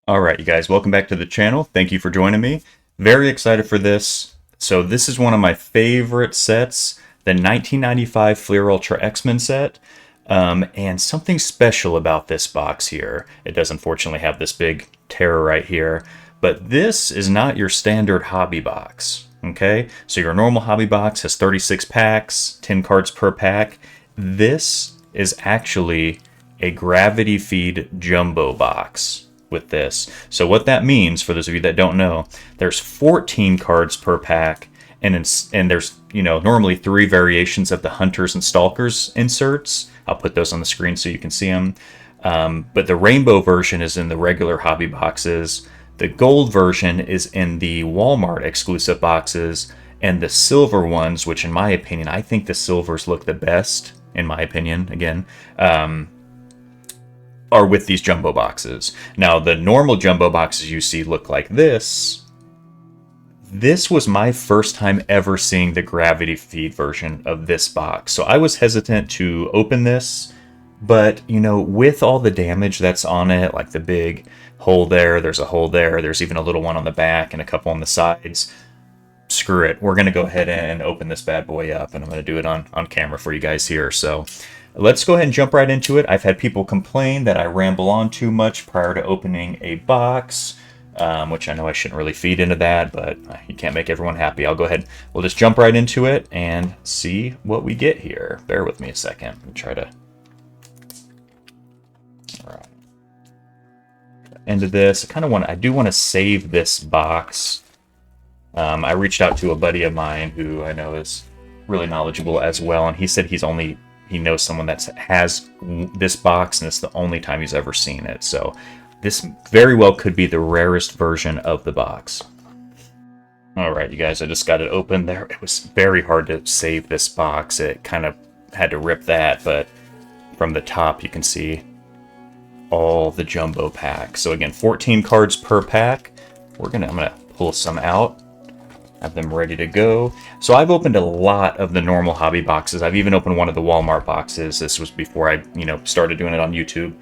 All right, you guys, welcome back to the channel. Thank you for joining me. Very excited for this. So this is one of my favorite sets, the 1995 Fleer Ultra X-Men set. And something special about this box here. It does unfortunately have this big tear right here, but this is not your standard hobby box. Okay, so your normal hobby box has 36 packs, 10 cards per pack. This is actually a gravity feed jumbo box with this. So what that means, for those of you that don't know, there's 14 cards per pack, and there's normally 3 variations of the Hunters and Stalkers inserts. I'll put those on the screen so you can see them. But the rainbow version is in the regular hobby boxes. The gold version is in the Walmart exclusive boxes, and the silver ones, which in my opinion, I think the silvers look the best, in my opinion, again, are with these jumbo boxes. Now, the normal jumbo boxes you see look like this. This was my first time ever seeing the gravity feed version of this box. So I was hesitant to open this, but with all the damage that's on it, like the big hole there's a hole there's even a little one on the back and a couple on the sides. Screw it. We're going to go ahead and open this bad boy up, and I'm going to do it on camera for you guys here. So let's go ahead and jump right into it. I've had people complain that I ramble on too much prior to opening a box, which I know I shouldn't really feed into that, but you can't make everyone happy. I'll go ahead. We'll just jump right into it and see what we get here. Bear with me a second. Let me try to... All right. End of this. I do want to save this box. I reached out to a buddy of mine who I know is really knowledgeable as well, and he said he knows someone that has this box, and it's the only time he's ever seen it. So this very well could be the rarest version of the box. All right, you guys, I just got it open there. It was very hard to save this box. It kind of had to rip that, but from the top you can see all the jumbo packs. So again, 14 cards per pack. I'm gonna pull some out. Have them ready to go. So I've opened a lot of the normal hobby boxes. I've even opened one of the Walmart boxes. This was before I, started doing it on YouTube.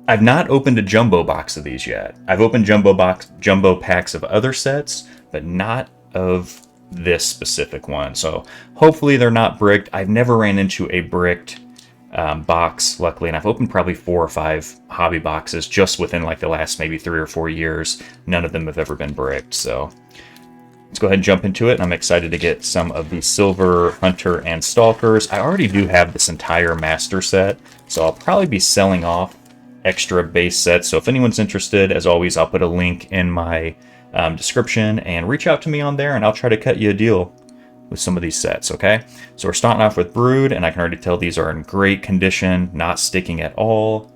I've not opened a jumbo box of these yet. I've opened jumbo packs of other sets, but not of this specific one. So hopefully they're not bricked. I've never ran into a bricked box, luckily, and I've opened probably 4 or 5 hobby boxes just within like the last maybe 3 or 4 years. None of them have ever been bricked. So let's go ahead and jump into it, and I'm excited to get some of the Silver Hunter and Stalkers. I already do have this entire master set, so I'll probably be selling off extra base sets. So if anyone's interested, as always, I'll put a link in my description, and reach out to me on there, and I'll try to cut you a deal with some of these sets, okay? So we're starting off with Brood, and I can already tell these are in great condition, not sticking at all,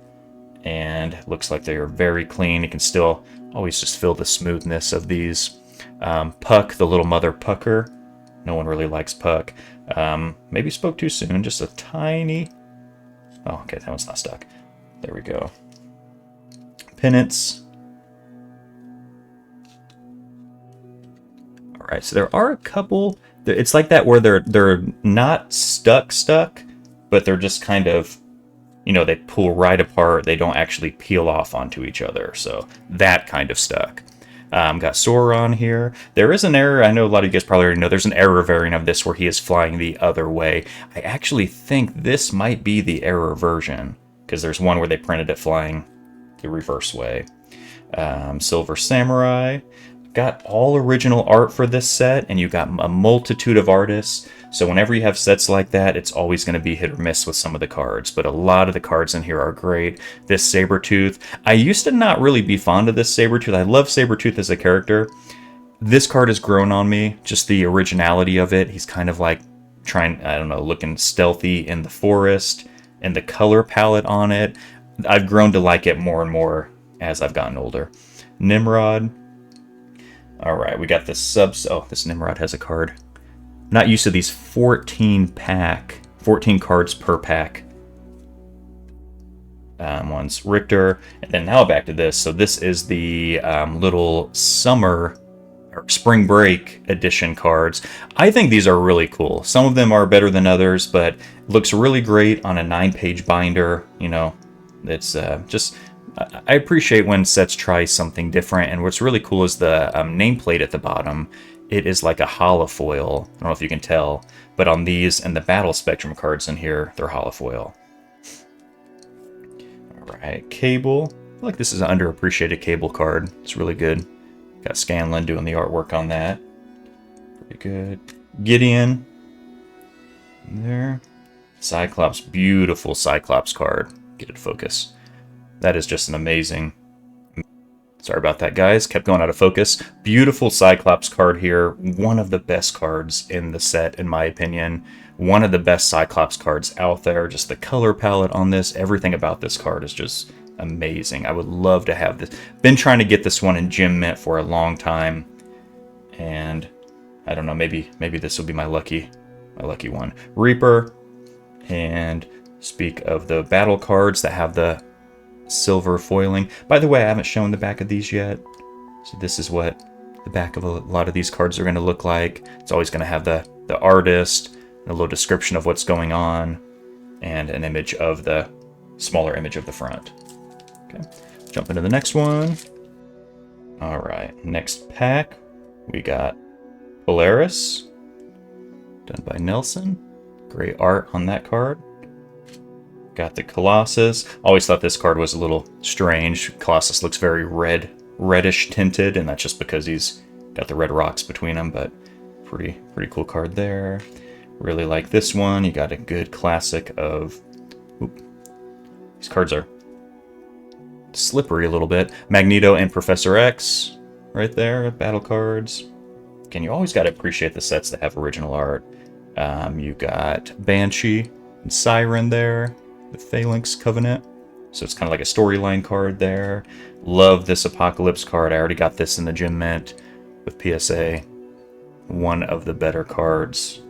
and it looks like they are very clean. You can still always just feel the smoothness of these. Puck, the little mother pucker. No one really likes Puck. Maybe spoke too soon. Just a tiny... Oh, okay, that one's not stuck. There we go. Penance. All right, so there are a couple... It's like that where they're not stuck, but they're just kind of... they pull right apart. They don't actually peel off onto each other. So that kind of stuck. Got Sauron here. There is an error. I know a lot of you guys probably already know. There's an error variant of this where he is flying the other way. I actually think this might be the error version, because there's one where they printed it flying the reverse way. Silver Samurai. Got all original art for this set, and you got a multitude of artists. So whenever you have sets like that, it's always going to be hit or miss with some of the cards, but a lot of the cards in here are great. This Sabretooth, I used to not really be fond of this Sabretooth. I love Sabretooth as a character. This card has grown on me, just the originality of it. He's kind of like looking stealthy in the forest, and the color palette on it. I've grown to like it more and more as I've gotten older. Nimrod. All right, we got this this Nimrod has a card. Not used to these 14 cards per pack ones. Richter, and then now back to this. So this is the little summer or spring break edition cards. I think these are really cool. Some of them are better than others, but looks really great on a 9-page binder. It's just I appreciate when sets try something different, and what's really cool is the nameplate at the bottom. It is like a holofoil. I don't know if you can tell, but on these and the Battle Spectrum cards in here, they're holofoil. Alright, Cable. I feel like this is an underappreciated Cable card. It's really good. Got Scanlan doing the artwork on that. Pretty good. Gideon. There. Cyclops. Beautiful Cyclops card. Get it to focus. That is just an amazing... Sorry about that, guys. Kept going out of focus. Beautiful Cyclops card here. One of the best cards in the set, in my opinion. One of the best Cyclops cards out there. Just the color palette on this. Everything about this card is just amazing. I would love to have this. Been trying to get this one in Gem Mint for a long time. And I don't know, maybe this will be my lucky one. Reaper. And speak of the battle cards that have the silver foiling. By the way, I haven't shown the back of these yet. So this is what the back of a lot of these cards are going to look like. It's always going to have the artist, a little description of what's going on, and an image of the smaller image of the front. Okay, jump into the next one. All right, next pack, we got Polaris, done by Nelson. Great art on that card. Got the Colossus. Always thought this card was a little strange. Colossus looks very reddish tinted, and that's just because he's got the red rocks between them, but pretty cool card there. Really like this one. You got a good classic of... Oop, these cards are slippery a little bit. Magneto and Professor X right there, battle cards. Again, you always got to appreciate the sets that have original art. You got Banshee and Siren there. The Phalanx Covenant. So it's kind of like a storyline card there. Love this Apocalypse card. I already got this in the Gem Mint with PSA. One of the better cards.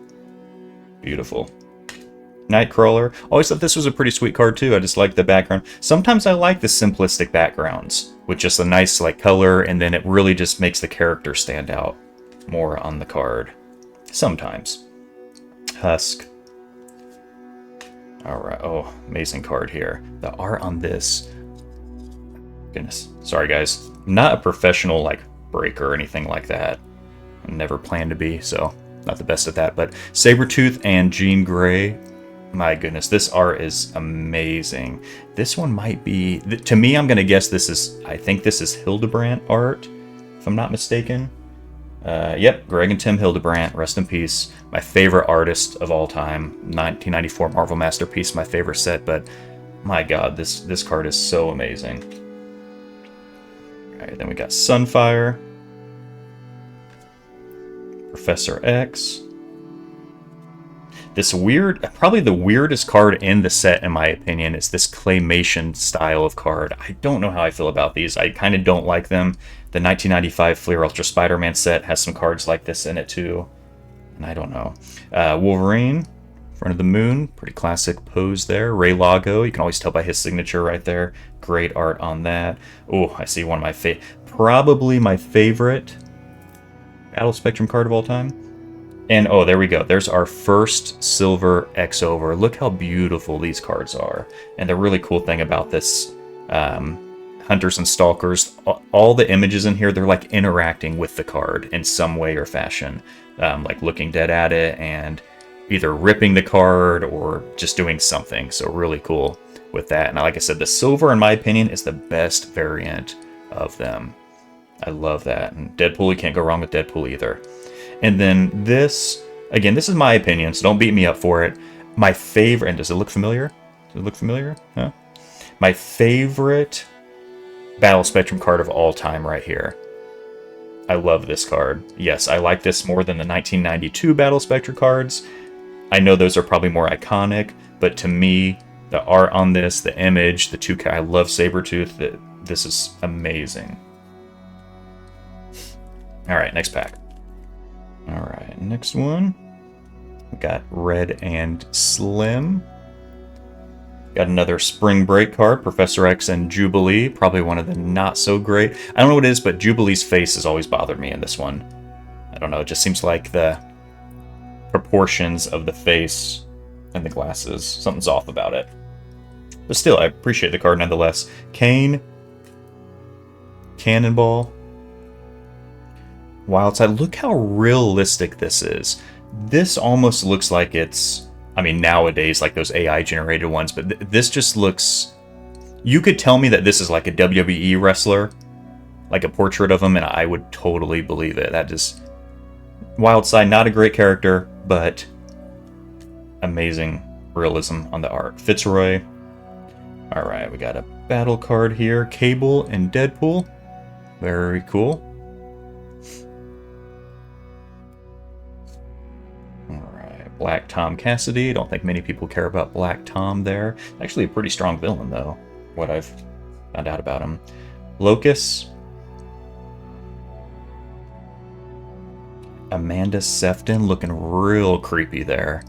Beautiful. Nightcrawler. Always thought this was a pretty sweet card too. I just like the background. Sometimes I like the simplistic backgrounds with just a nice like color, and then it really just makes the character stand out more on the card. Sometimes. Husk. Alright, oh, amazing card here. The art on this... Goodness. Sorry, guys. I'm not a professional, like, breaker or anything like that. I never planned to be, so not the best at that. But Sabretooth and Jean Grey, my goodness, this art is amazing. This one might be... To me, I'm going to guess this is... I think this is Hildebrandt art, if I'm not mistaken. Yep, Greg and Tim Hildebrandt, rest in peace. My favorite artist of all time, 1994 Marvel Masterpiece, my favorite set, but my god, this card is so amazing. Alright, then we got Sunfire, Professor X. This weird, probably the weirdest card in the set, in my opinion, is this claymation style of card. I don't know how I feel about these. I kind of don't like them. The 1995 Fleer Ultra Spider-Man set has some cards like this in it too. And I don't know. Wolverine, Front of the Moon, pretty classic pose there. Ray Lago, you can always tell by his signature right there. Great art on that. Oh, I see one of my probably my favorite Battle Spectrum card of all time. And oh, there we go. There's our first silver X-Over. Look how beautiful these cards are. And the really cool thing about this Hunters and Stalkers, all the images in here, they're like interacting with the card in some way or fashion. Like looking dead at it and either ripping the card or just doing something. So really cool with that. And like I said, the silver, in my opinion, is the best variant of them. I love that. And Deadpool, you can't go wrong with Deadpool either. And then this, again, this is my opinion, so don't beat me up for it. My favorite, and does it look familiar? Does it look familiar? Huh? My favorite Battle Spectrum card of all time right here. I love this card. Yes, I like this more than the 1992 Battle Spectrum cards. I know those are probably more iconic, but to me, the art on this, the image, the two, I love Sabretooth. This is amazing. All right, next pack. All right, next one. We got Red and Slim. Got another Spring Break card, Professor X and Jubilee. Probably one of the not so great. I don't know what it is, but Jubilee's face has always bothered me in this one. I don't know, it just seems like the proportions of the face and the glasses, something's off about it. But still, I appreciate the card nonetheless. Kane Cannonball. Wildside. Look how realistic this is. This almost looks like it's, I mean, nowadays, like those AI generated ones, but this just looks, you could tell me that this is like a WWE wrestler, like a portrait of him, and I would totally believe it. That just, Wildside, not a great character, but amazing realism on the art. Fitzroy. Alright, we got a battle card here. Cable and Deadpool. Very cool. Alright, Black Tom Cassidy. Don't think many people care about Black Tom there. Actually a pretty strong villain, though, what I've found out about him. Locust. Amanda Sefton looking real creepy there.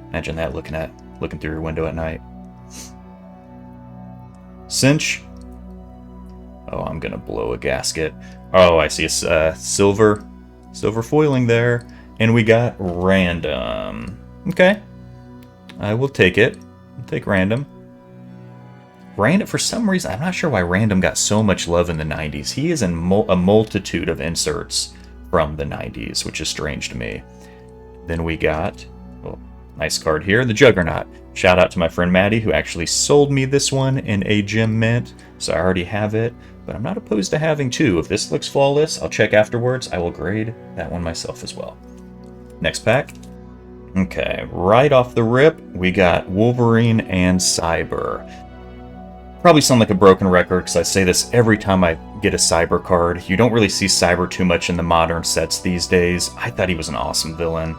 Imagine that looking through your window at night. Cinch. Oh, I'm gonna blow a gasket. Oh, I see a silver foiling there, and we got random. Okay, I will take it. I'll take random. Random, for some reason, I'm not sure why random got so much love in the 90s. He is in a multitude of inserts from the 90s, which is strange to me. Then we got, oh, nice card here, the Juggernaut. Shout out to my friend Maddie, who actually sold me this one in a gem mint, so I already have it, but I'm not opposed to having two. If this looks flawless, I'll check afterwards. I will grade that one myself as well. Next pack. Okay, right off the rip, we got Wolverine and Cyber. Probably sound like a broken record, because I say this every time I get a Cyber card. You don't really see Cyber too much in the modern sets these days. I thought he was an awesome villain.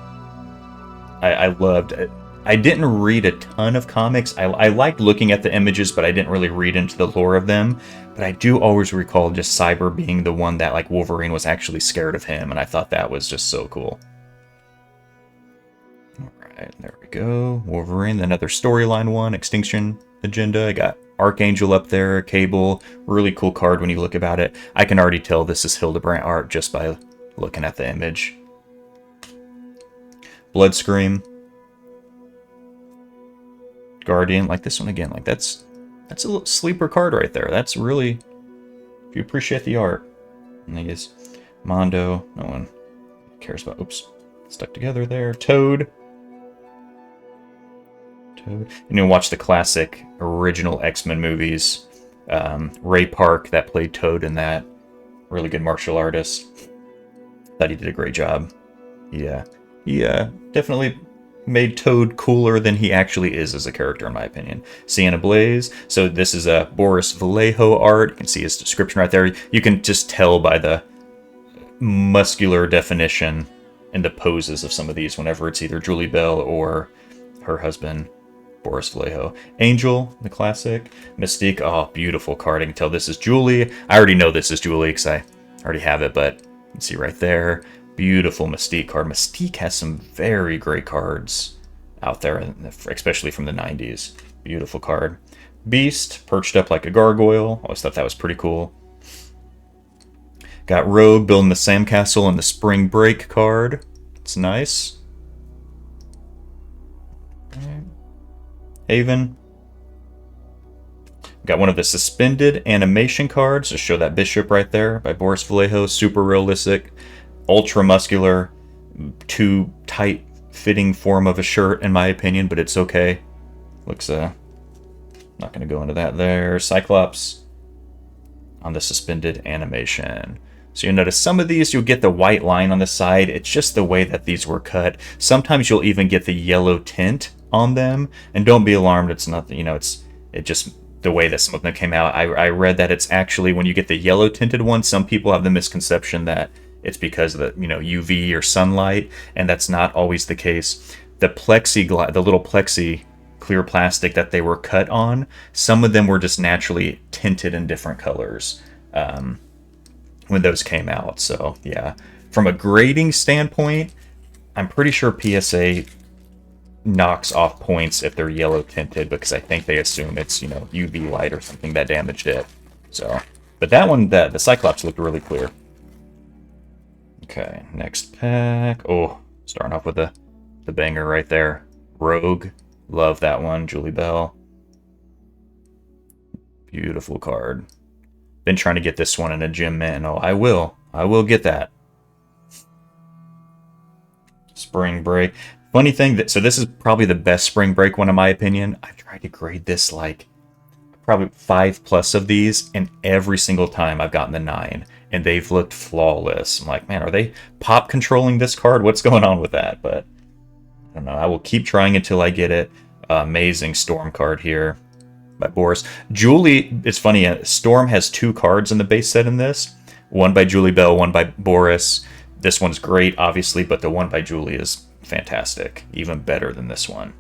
I loved it. I didn't read a ton of comics. I liked looking at the images, but I didn't really read into the lore of them. But I do always recall just Cyber being the one that, like, Wolverine was actually scared of him, and I thought that was just so cool. Alright, there we go. Wolverine, another storyline one, Extinction Agenda. I got Archangel up there, Cable. Really cool card when you look about it. I can already tell this is Hildebrandt art just by looking at the image. Bloodscream. Guardian, like this one again, like that's a little sleeper card right there. That's really, if you appreciate the art. And I guess Mondo, no one cares about, oops, stuck together there. Toad. And you watch the classic original X-Men movies. Ray Park, that played Toad in that. Really good martial artist. Thought he did a great job. Yeah, he definitely made Toad cooler than he actually is as a character, in my opinion. Sienna Blaze. So this is a Boris Vallejo art. You can see his description right there. You can just tell by the muscular definition and the poses of some of these whenever it's either Julie Bell or her husband, Boris Vallejo. Angel, the classic. Mystique, oh, beautiful card. I can tell this is Julie. I already know this is Julie because I already have it, but you can see right there. Beautiful Mystique card. Mystique has some very great cards out there, especially from the 90s. Beautiful card. Beast, perched up like a gargoyle. Always thought that was pretty cool. Got Rogue building the sandcastle and the Spring Break card. It's nice. Haven. Got one of the suspended animation cards to show that bishop right there by Boris Vallejo. Super realistic. Ultra muscular, too tight fitting form of a shirt in my opinion, but it's okay. Looks not gonna go into that there. Cyclops on the suspended animation. So you'll notice some of these you'll get the white line on the side. It's just the way that these were cut. Sometimes you'll even get the yellow tint on them, and don't be alarmed, it's nothing, you know, it's just the way that some of them came out. I read that it's actually when you get the yellow tinted one, some people have the misconception that it's because of the, you know, UV or sunlight, and that's not always the case. The plexiglass, the little plexi clear plastic that they were cut on, some of them were just naturally tinted in different colors when those came out. So yeah, from a grading standpoint, I'm pretty sure PSA knocks off points if they're yellow tinted, because I think they assume it's, you know, UV light or something that damaged it. So, but that one, the Cyclops looked really clear. Okay, next pack. Oh, starting off with the banger right there. Rogue. Love that one. Julie Bell. Beautiful card. Been trying to get this one in a gym mint. Oh, I will. I will get that. Spring Break. Funny thing, that so this is probably the best Spring Break one in my opinion. I tried to grade this like probably 5+ of these, and every single time I've gotten the 9, and they've looked flawless. I'm like, man, are they pop controlling this card? What's going on with that? But I don't know. I will keep trying until I get it. Amazing Storm card here by Boris. Julie, it's funny, Storm has 2 cards in the base set in this. One by Julie Bell, one by Boris. This one's great, obviously, but the one by Julie is fantastic. Even better than this one.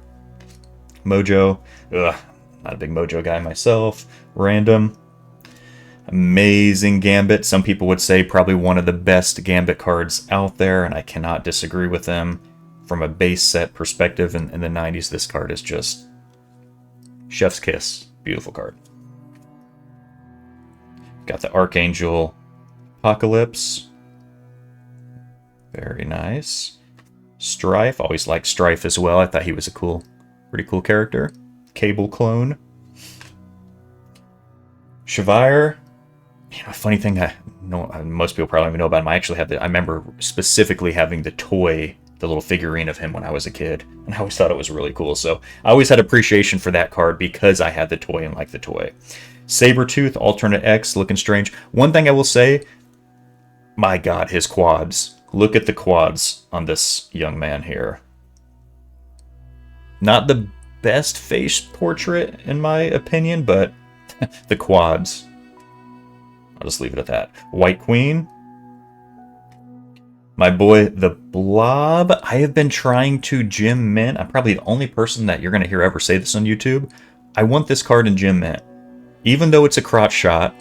Mojo. Ugh, not a big Mojo guy myself. Random. Amazing Gambit. Some people would say probably one of the best Gambit cards out there, and I cannot disagree with them. From a base set perspective in the 90s, this card is just chef's kiss. Beautiful card. Got the Archangel Apocalypse. Very nice. Strife. Always liked Strife as well. I thought he was a pretty cool character. Cable Clone. Shavire. You know, funny thing, I know most people probably don't even know about him. I actually had I remember specifically having the toy, the little figurine of him when I was a kid, and I always thought it was really cool. So I always had appreciation for that card because I had the toy and liked the toy. Sabretooth, Alternate X, looking strange. One thing I will say, my God, his quads. Look at the quads on this young man here. Not the best face portrait, in my opinion, but the quads. I'll just leave it at that. White Queen. My boy, the Blob. I have been trying to gym mint. I'm probably the only person that you're going to hear ever say this on YouTube. I want this card in gym mint. Even though it's a crotch shot,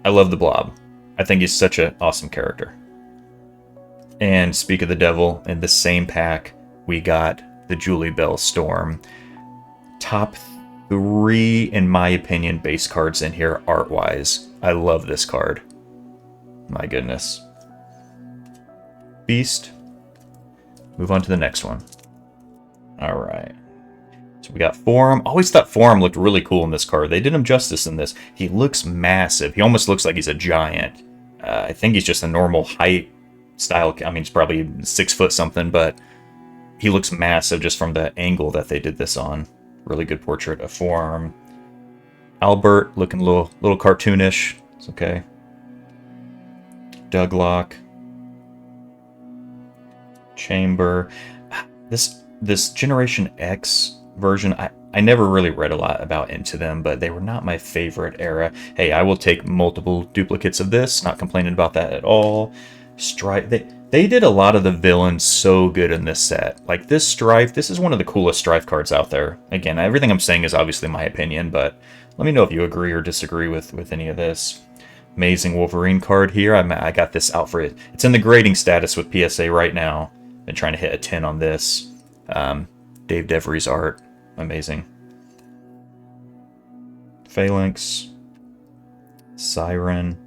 I love the Blob. I think he's such an awesome character. And speak of the devil, in the same pack, we got the Julie Bell Storm. Top 3, in my opinion, base cards in here, art-wise. I love this card. My goodness. Beast. Move on to the next one. Alright. So we got Forum. Always thought Forum looked really cool in this card. They did him justice in this. He looks massive. He almost looks like he's a giant. I think he's just a normal height style. I mean, he's probably 6 foot something, but he looks massive just from the angle that they did this on. Really good portrait of Forum. Albert, looking a little cartoonish. It's okay. Douglock. Chamber. This Generation X version, I never really read a lot about into them, but they were not my favorite era. Hey, I will take multiple duplicates of this. Not complaining about that at all. Strife. They did a lot of the villains so good in this set. Like this Strife, this is one of the coolest Strife cards out there. Again, everything I'm saying is obviously my opinion, but let me know if you agree or disagree with any of this. Amazing Wolverine card here. I got this out for it. It's in the grading status with PSA right now. Been trying to hit a 10 on this. Dave Devery's art. Amazing. Phalanx. Siren.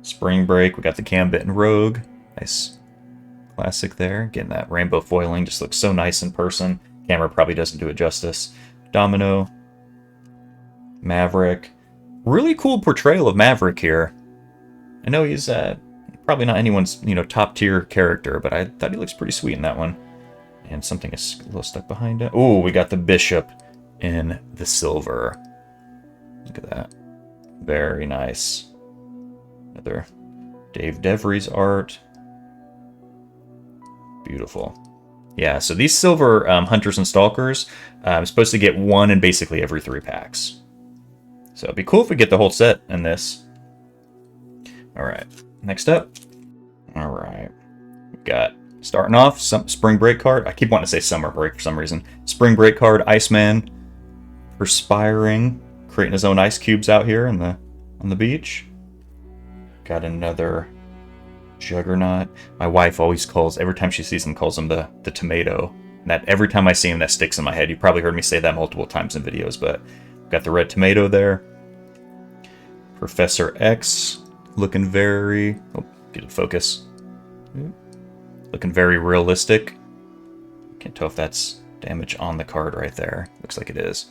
Spring Break. We got the Gambit and Rogue. Nice classic there. Getting that rainbow foiling. Just looks so nice in person. Camera probably doesn't do it justice. Domino. Maverick. Really cool portrayal of Maverick here. I know he's probably not anyone's top tier character, but I thought he looks pretty sweet in that one. And something is a little stuck behind it. Oh, we got the Bishop in the silver. Look at that. Very nice. Another Dave Devery's art. Beautiful. Yeah, so these silver Hunters and Stalkers, I'm supposed to get one in basically every 3 packs. So it'd be cool if we get the whole set in this. Alright, next up. Alright, we've got, starting off, some Spring Break card. I keep wanting to say Summer Break for some reason. Spring Break card, Iceman, perspiring, creating his own ice cubes out here on the beach. Got another Juggernaut. My wife always calls, every time she sees him, calls him the tomato. And that every time I see him, that sticks in my head. You probably heard me say that multiple times in videos, but got the red tomato there. Professor X, looking very, get it focus. Looking very realistic. Can't tell if that's damage on the card right there. Looks like it is.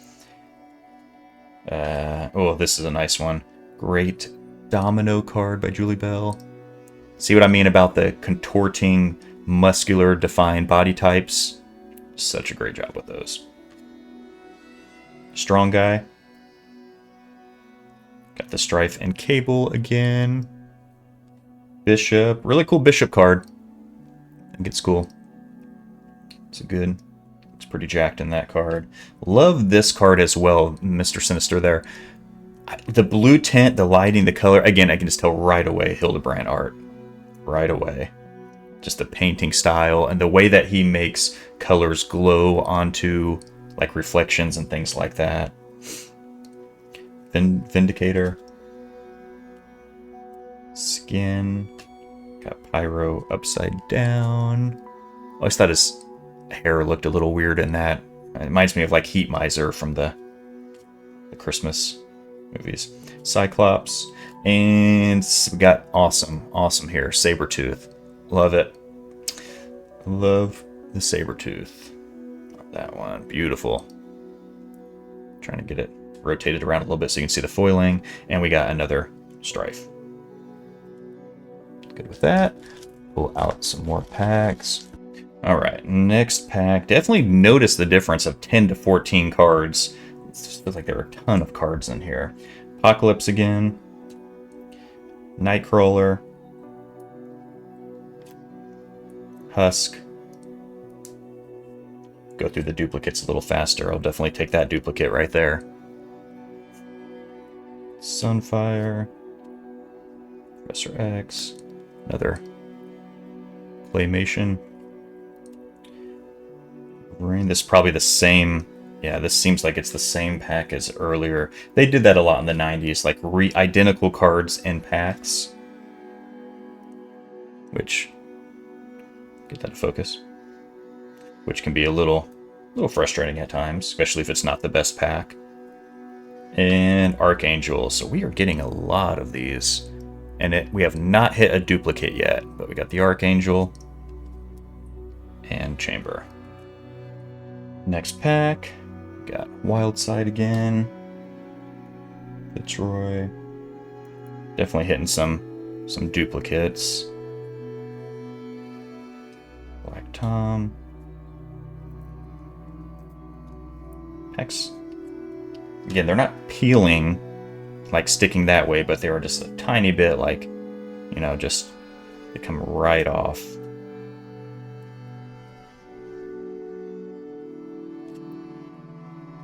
Oh, this is a nice one. Great Domino card by Julie Bell. See what I mean about the contorting, muscular, defined body types? Such a great job with those. Strong guy. Got the Strife and Cable again. Bishop. Really cool Bishop card. I think it's cool. It's pretty jacked in that card. Love this card as well, Mr. Sinister there. The blue tint, the lighting, the color. Again, I can just tell right away Hildebrand art. Right away. Just the painting style and the way that he makes colors glow onto like reflections and things like that. Vindicator. Skin. Got Pyro upside down. I always thought his hair looked a little weird in that. It reminds me of like Heat Miser from the Christmas movies. Cyclops. And we got awesome here. Sabretooth. Love it. Love the Sabretooth. That one. Beautiful. Trying to get it rotated around a little bit so you can see the foiling. And we got another Strife. Good with that. Pull out some more packs. Alright, next pack. Definitely notice the difference of 10 to 14 cards. It just feels like there are a ton of cards in here. Apocalypse again. Nightcrawler. Husk. Go through the duplicates a little faster. I'll definitely take that duplicate right there. Sunfire. Professor X. Another Claymation. This is probably the same. Yeah, this seems like it's the same pack as earlier. They did that a lot in the 90s, like identical cards in packs. Which, get that to focus. Which can be a little frustrating at times, especially if it's not the best pack. And Archangel. So we are getting a lot of these. And we have not hit a duplicate yet, but we got the Archangel and Chamber. Next pack, got Wildside again. Fitzroy. Definitely hitting some duplicates. Black Tom. Packs. Again, they're not peeling, like sticking that way, but they are just a tiny bit like, you know, just they come right off.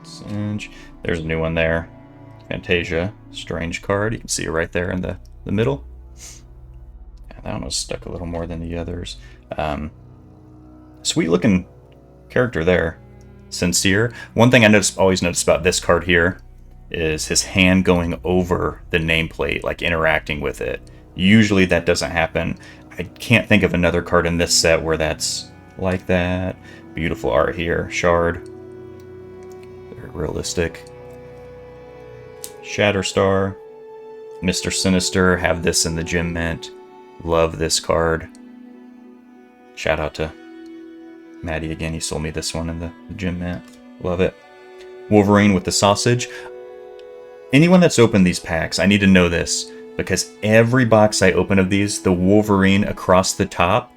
Singe. There's a new one there. Fantasia. Strange card. You can see it right there in the middle. Yeah, that one was stuck a little more than the others. Sweet looking character there. Sincere. One thing I always noticed about this card here is his hand going over the nameplate, like interacting with it. Usually that doesn't happen. I can't think of another card in this set where that's like that. Beautiful art here. Shard. Very realistic. Shatterstar. Mr. Sinister. Have this in the gym mint. Love this card. Shout out to Maddie again. He sold me this one in the gym mint. Love it. Wolverine with the sausage. Anyone that's opened these packs, I need to know this, because every box I open of these, the Wolverine across the top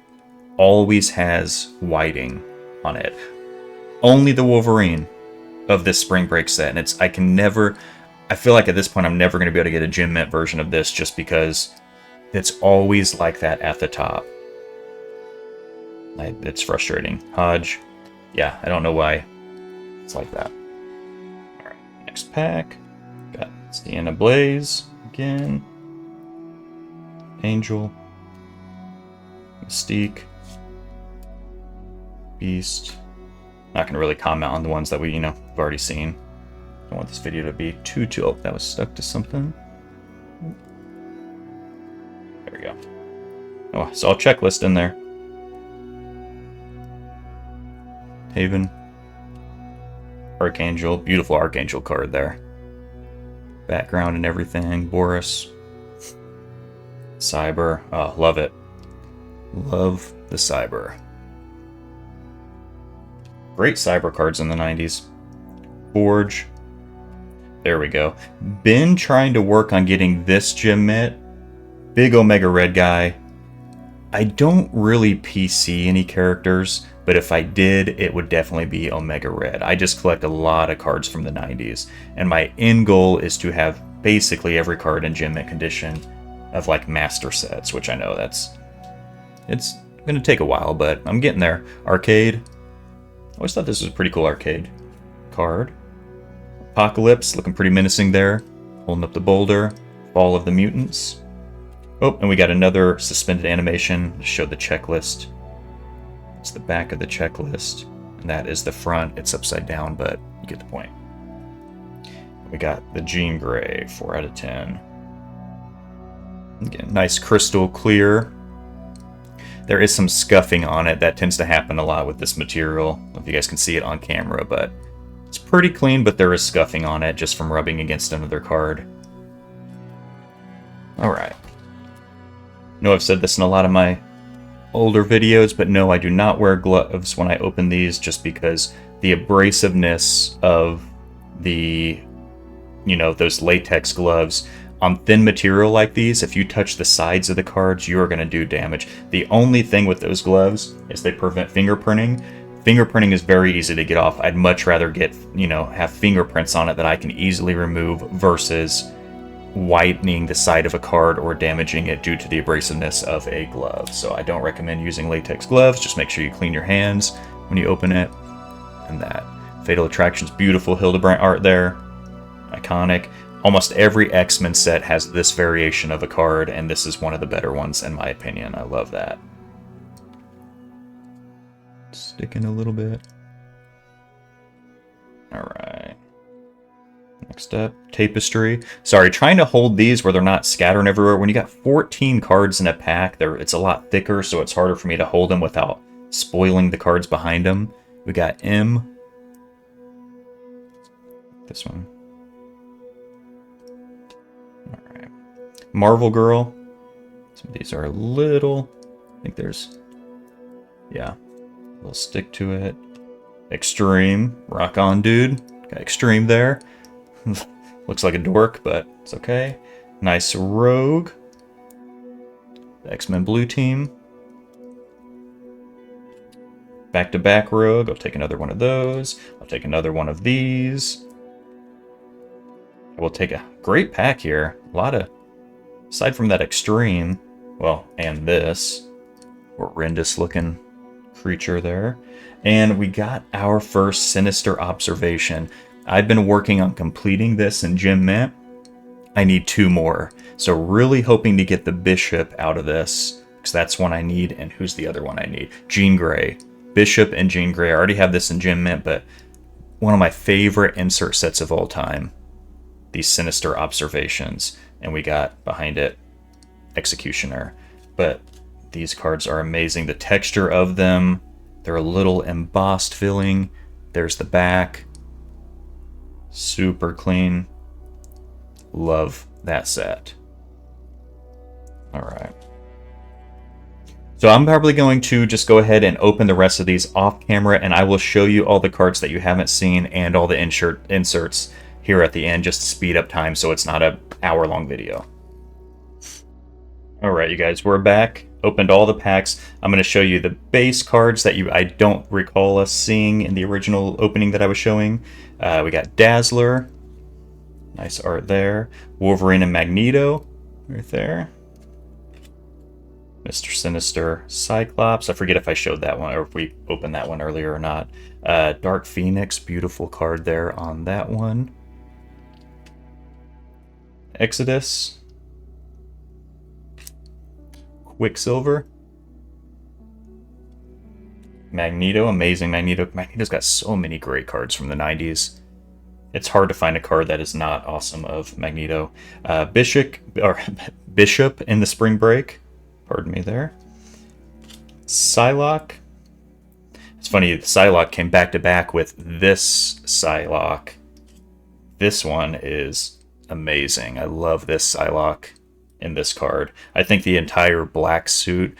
always has whiting on it. Only the Wolverine of this Spring Break set, and I feel like at this point I'm never going to be able to get a gym mint version of this just because it's always like that at the top. It's frustrating. Hodge. Yeah, I don't know why it's like that. Alright, next pack. Got Sienna Blaze again. Angel. Mystique. Beast. Not going to really comment on the ones that we've already seen. Don't want this video to be too... Oh, that was stuck to something. There we go. Oh, I saw a checklist in there. Haven. Archangel. Beautiful Archangel card there. Background and everything. Boris. Cyber. Oh, love it. Love the Cyber. Great Cyber cards in the 90s. Forge. There we go. Been trying to work on getting this gem mitt. Big Omega Red guy. I don't really PC any characters, but if I did, it would definitely be Omega Red. I just collect a lot of cards from the 90s, and my end goal is to have basically every card in gem mint condition of like master sets, which I know it's gonna take a while, but I'm getting there. Arcade. Always thought this was a pretty cool arcade card. Apocalypse, looking pretty menacing there. Holding up the boulder. Fall of the Mutants. Oh, and we got another suspended animation to show the checklist. It's the back of the checklist, and that is the front. It's upside down, but you get the point. We got the Jean Grey, 4 out of 10. Again, nice crystal clear. There is some scuffing on it. That tends to happen a lot with this material. I don't know if you guys can see it on camera, but it's pretty clean, but there is scuffing on it just from rubbing against another card. Alright. I know I've said this in a lot of my older videos, but no, I do not wear gloves when I open these just because the abrasiveness of the, those latex gloves on thin material like these, if you touch the sides of the cards, you are going to do damage. The only thing with those gloves is they prevent fingerprinting. Fingerprinting is very easy to get off. I'd much rather get, have fingerprints on it that I can easily remove versus whitening the side of a card or damaging it due to the abrasiveness of a glove. So I don't recommend using latex gloves. Just make sure you clean your hands when you open it. And that Fatal Attraction's beautiful Hildebrandt art there. Iconic. Almost every X-Men set has this variation of a card, and this is one of the better ones in my opinion. I love that. Stick in a little bit. Alright. Next up, Tapestry. Sorry, trying to hold these where they're not scattering everywhere. When you got 14 cards in a pack, it's a lot thicker, so it's harder for me to hold them without spoiling the cards behind them. We got M. This one. Alright. Marvel Girl. Some of these are a little... I think there's... Yeah. We'll stick to it. Extreme. Rock on, dude. Got Extreme there. Looks like a dork, but it's okay. Nice Rogue. The X-Men Blue Team. Back-to-back Rogue. I'll take another one of those. I'll take another one of these. We'll take a great pack here. A lot of... Aside from that Extreme, well, and this horrendous looking creature there. And we got our first Sinister Observation. I've been working on completing this in Gem Mint. I need 2 more. So really hoping to get the Bishop out of this, because that's one I need. And who's the other one I need? Jean Grey. Bishop and Jean Grey. I already have this in Gem Mint, but one of my favorite insert sets of all time. These Sinister Observations. And we got behind it Executioner. But these cards are amazing. The texture of them, they're a little embossed feeling. There's the back. Super clean. Love that set. Alright. So I'm probably going to just go ahead and open the rest of these off camera, and I will show you all the cards that you haven't seen and all the inserts here at the end just to speed up time so it's not an hour-long video. Alright, you guys, we're back. Opened all the packs. I'm going to show you the base cards that I don't recall us seeing in the original opening that I was showing. We got Dazzler. Nice art there. Wolverine and Magneto. Right there. Mr. Sinister Cyclops. I forget if I showed that one or if we opened that one earlier or not. Dark Phoenix. Beautiful card there on that one. Exodus. Quicksilver. Magneto, amazing Magneto. Magneto's got so many great cards from the 90s. It's hard to find a card that is not awesome of Magneto. Bishop in the Spring Break. Pardon me there. Psylocke. It's funny, Psylocke came back to back with this Psylocke. This one is amazing. I love this Psylocke in this card. I think the entire black suit,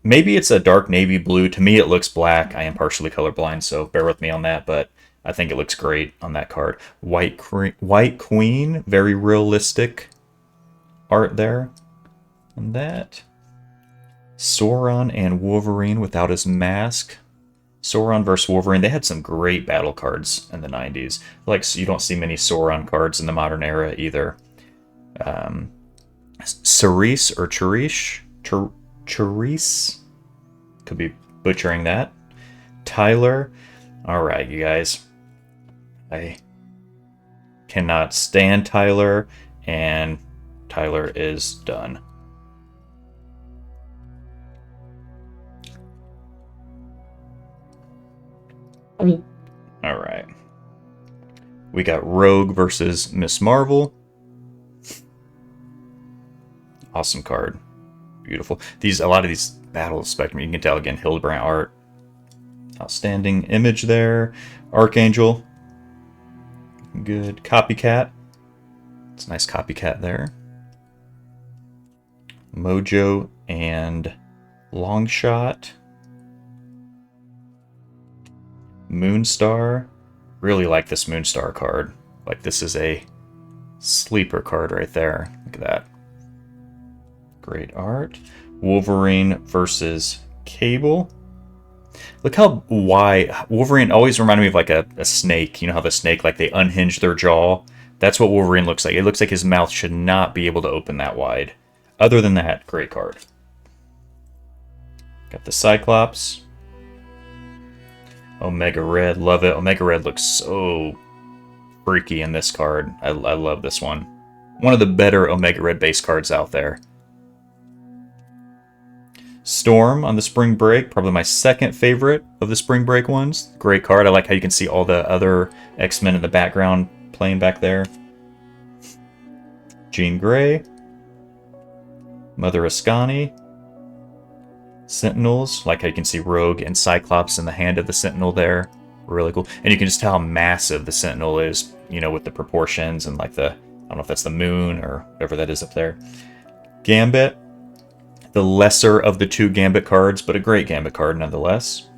maybe it's a dark navy blue. To me, it looks black. I am partially colorblind, so bear with me on that. But I think it looks great on that card. White Queen, very realistic art there on that. Sauron and Wolverine without his mask. Sauron versus Wolverine, they had some great battle cards in the 90s. Like, you don't see many Sauron cards in the modern era either. Cerise or Cherish? Charisse? Could be butchering that. Tyler. Alright, you guys. I cannot stand Tyler, and Tyler is done. Alright. We got Rogue versus Miss Marvel. Awesome card. Beautiful. A lot of these battle spectrum, you can tell again, Hildebrandt art. Outstanding image there. Archangel. Good. Copycat. It's a nice copycat there. Mojo and Longshot. Moonstar. Really like this Moonstar card. Like, this is a sleeper card right there. Look at that. Great art. Wolverine versus Cable. Look how Wolverine always reminded me of like a snake. You know how the snake, like, they unhinge their jaw? That's what Wolverine looks like. It looks like his mouth should not be able to open that wide. Other than that, great card. Got the Cyclops. Omega Red, love it. Omega Red looks so freaky in this card. I love this one. One of the better Omega Red base cards out there. Storm on the Spring Break, probably my second favorite of the Spring Break ones. Great card. I like how you can see all the other X-Men in the background playing back there. Jean Grey. Mother Ascani. Sentinels, like how you can see Rogue and Cyclops in the hand of the Sentinel there. Really cool. And you can just tell how massive the Sentinel is, you know, with the proportions and like the, I don't know if that's the moon or whatever that is up there. Gambit. The lesser of the two Gambit cards, but a great Gambit card nonetheless.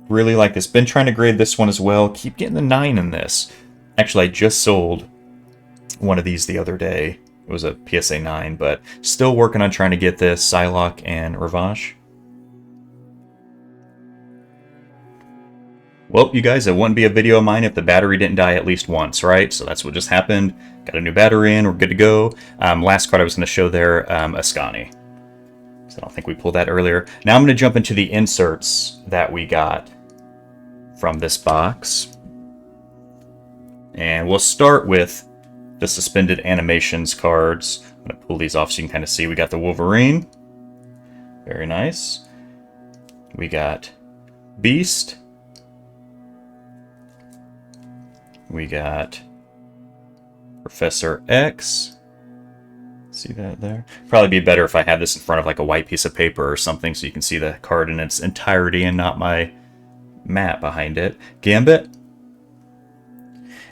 Really like this. Been trying to grade this one as well. Keep getting the 9 in this. Actually, I just sold one of these the other day. It was a PSA 9, but still working on trying to get this Psylocke and Revanche. Well, you guys, it wouldn't be a video of mine if the battery didn't die at least once, right? So that's what just happened. Got a new battery in. We're good to go. Last card I was going to show there, Ascani. So I don't think we pulled that earlier. Now I'm going to jump into the inserts that we got from this box. And we'll start with the suspended animations cards. I'm going to pull these off so you can kind of see. We got the Wolverine. Very nice. We got Beast. We got Professor X. See that there? Probably be better if I had this in front of like a white piece of paper or something so you can see the card in its entirety and not my map behind it. Gambit.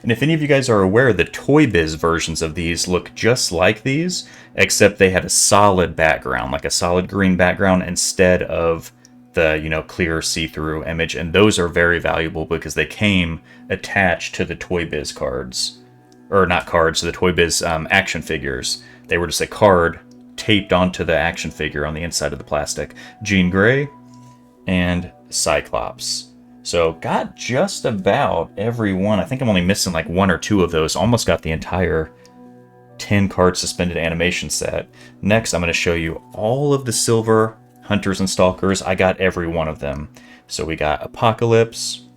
And if any of you guys are aware, the Toy Biz versions of these look just like these, except they had a solid background, like a solid green background instead of the, you know, clear see-through image. And those are very valuable because they came attached to the Toy Biz cards. Or not cards, the Toy Biz action figures. They were just a card taped onto the action figure on the inside of the plastic. Jean Grey and Cyclops. So got just about every one. I think I'm only missing like 1 or 2 of those. Almost got the entire 10 card suspended animation set. Next, I'm going to show you all of the silver Hunters and Stalkers. I got every one of them. So we got Apocalypse,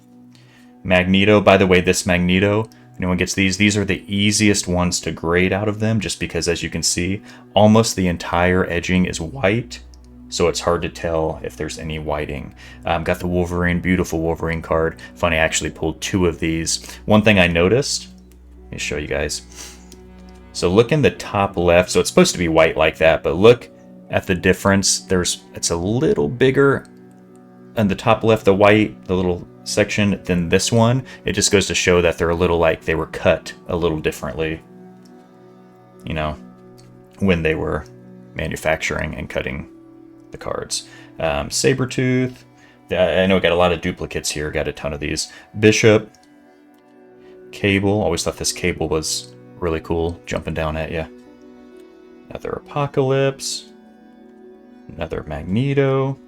Magneto. By the way, this Magneto, if anyone gets these are the easiest ones to grade out of them just because, as you can see, almost the entire edging is white. So it's hard to tell if there's any whiting. Got the Wolverine, beautiful Wolverine card. Funny, I actually pulled 2 of these. One thing I noticed, let me show you guys. So look in the top left. So it's supposed to be white like that, but look at the difference. It's a little bigger on the top left, the white, the little section, than this one. It just goes to show that they're a little like they were cut a little differently, you know, when they were manufacturing and cutting the cards. Sabretooth, I know we got a lot of duplicates here. Got a ton of these. Bishop. Cable. Always thought this cable was really cool, jumping down at you. Another Apocalypse. Another Magneto.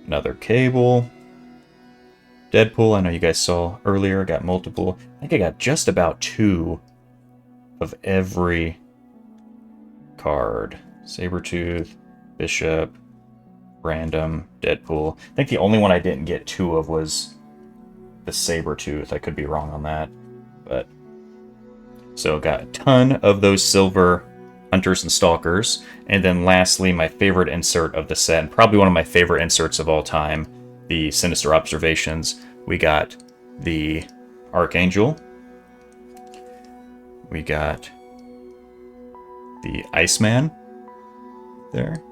Another Cable. Deadpool, I know you guys saw earlier, got multiple. I think I got just about 2 of every card. Sabretooth, Bishop, Random, Deadpool. I think the only one I didn't get 2 of was the Sabretooth. I could be wrong on that. But so got a ton of those silver Hunters and Stalkers. And then lastly, my favorite insert of the set, and probably one of my favorite inserts of all time, the Sinister Observations. We got the Archangel. We got the Iceman there.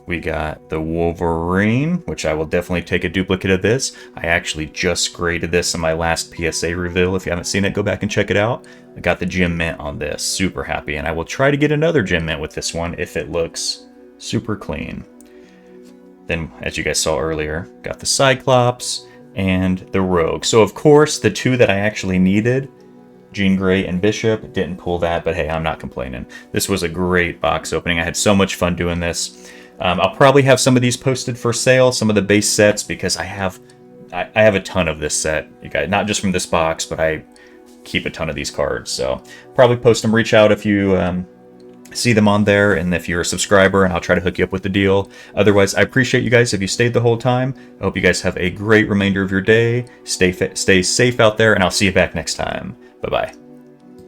We got the Wolverine, which I will definitely take a duplicate of this. I actually just graded this in my last PSA reveal. If you haven't seen it, go back and check it out. I got the Gem Mint on this. Super happy. And I will try to get another Gem Mint with this one if it looks super clean. Then, as you guys saw earlier, got the Cyclops and the Rogue. So, of course, the 2 that I actually needed, Jean Grey and Bishop, didn't pull that, but hey, I'm not complaining. This was a great box opening. I had so much fun doing this. I'll probably have some of these posted for sale, some of the base sets, because I have a ton of this set, you guys. Not just from this box, but I keep a ton of these cards. So, probably post them. Reach out if you see them on there, and if you're a subscriber, and I'll try to hook you up with the deal. Otherwise, I appreciate you guys if you stayed the whole time. I hope you guys have a great remainder of your day. Stay safe out there, and I'll see you back next time. Bye-bye.